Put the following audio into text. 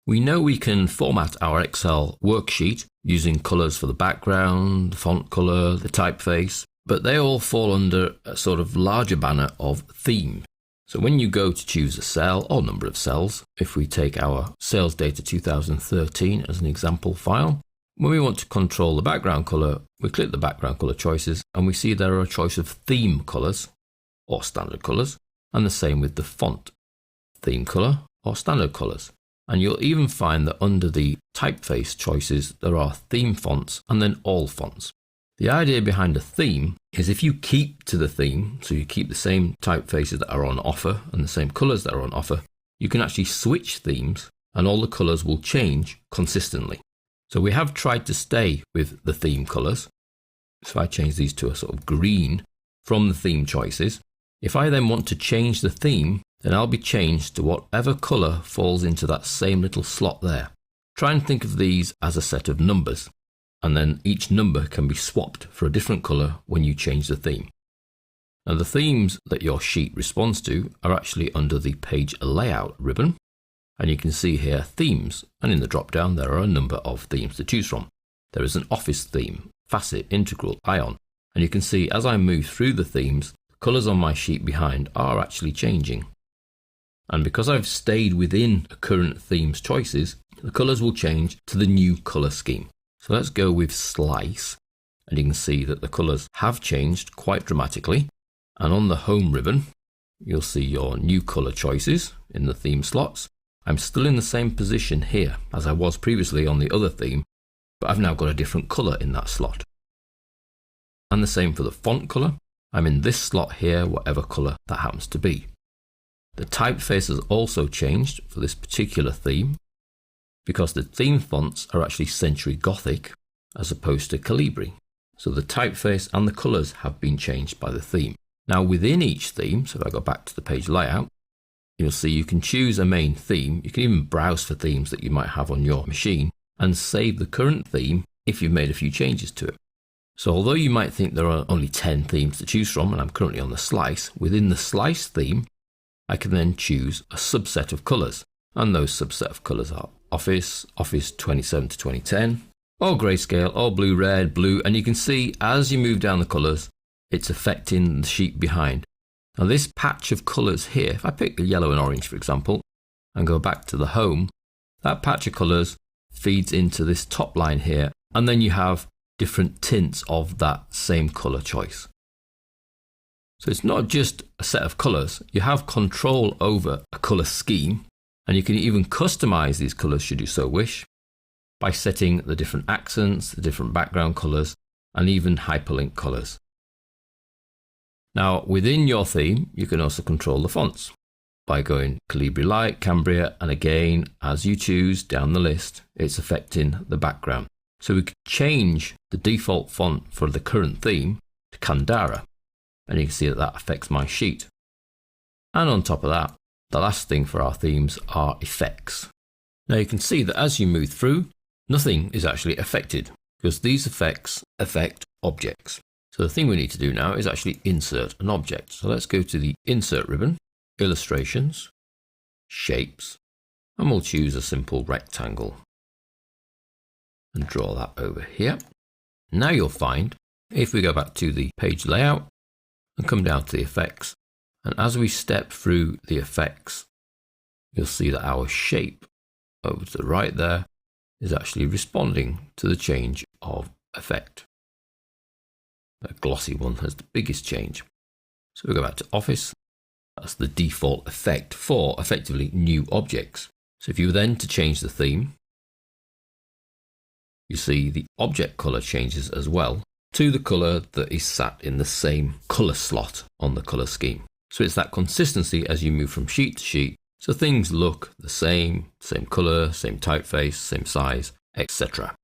We know we can format our Excel worksheet using colours for the background, the font colour, the typeface, but they all fall under a sort of larger banner of theme. So when you go to choose a cell or number of cells, if we take our sales data 2013 as an example file, when we want to control the background colour, we click the background colour choices and we see there are a choice of theme colours or standard colours, and the same with the font, theme colour or standard colours. And you'll even find that under the typeface choices, there are theme fonts and then all fonts. The idea behind a theme is if you keep to the theme, so you keep the same typefaces that are on offer and the same colours that are on offer, you can actually switch themes and all the colours will change consistently. So we have tried to stay with the theme colours. So I change these to a sort of green from the theme choices. If I then want to change the theme, then I'll be changed to whatever colour falls into that same little slot there. Try and think of these as a set of numbers, and then each number can be swapped for a different colour when you change the theme. Now the themes that your sheet responds to are actually under the page layout ribbon, and you can see here themes, and in the drop down there are a number of themes to choose from. There is an office theme, facet, integral, ion, and you can see as I move through the themes, the colours on my sheet behind are actually changing. And because I've stayed within the current themes choices, the colours will change to the new colour scheme. So let's go with slice, and you can see that the colours have changed quite dramatically. And on the home ribbon, you'll see your new colour choices in the theme slots. I'm still in the same position here as I was previously on the other theme, but I've now got a different colour in that slot. And the same for the font colour. I'm in this slot here, whatever colour that happens to be. The typeface has also changed for this particular theme because the theme fonts are actually Century Gothic as opposed to Calibri. So the typeface and the colours have been changed by the theme. Now within each theme, so if I go back to the page layout, you'll see you can choose a main theme. You can even browse for themes that you might have on your machine and save the current theme if you've made a few changes to it. So although you might think there are only 10 themes to choose from, and I'm currently on the slice, within the slice theme, I can then choose a subset of colours, and those subset of colours are Office, Office 27 to 2010, or grayscale, or blue, red, blue, and you can see as you move down the colours, it's affecting the sheet behind. Now this patch of colours here, if I pick yellow and orange for example, and go back to the home, that patch of colours feeds into this top line here, and then you have different tints of that same colour choice. So it's not just a set of colours, you have control over a colour scheme, and you can even customise these colours should you so wish, by setting the different accents, the different background colours, and even hyperlink colours. Now within your theme, you can also control the fonts by going Calibri Light, Cambria, and again, as you choose down the list, it's affecting the background. So we could change the default font for the current theme to Candara. And you can see that that affects my sheet. And on top of that, the last thing for our themes are effects. Now you can see that as you move through, nothing is actually affected because these effects affect objects. So the thing we need to do now is actually insert an object. So let's go to the Insert ribbon, Illustrations, Shapes, and we'll choose a simple rectangle and draw that over here. Now you'll find, if we go back to the page layout, and come down to the effects, and as we step through the effects, you'll see that our shape over to the right there is actually responding to the change of effect. The glossy one has the biggest change. So we go back to Office, that's the default effect for effectively new objects. So if you were then to change the theme, you see the object colour changes as well to the colour that is sat in the same colour slot on the colour scheme. So it's that consistency as you move from sheet to sheet, so things look the same colour, same typeface, same size, etc.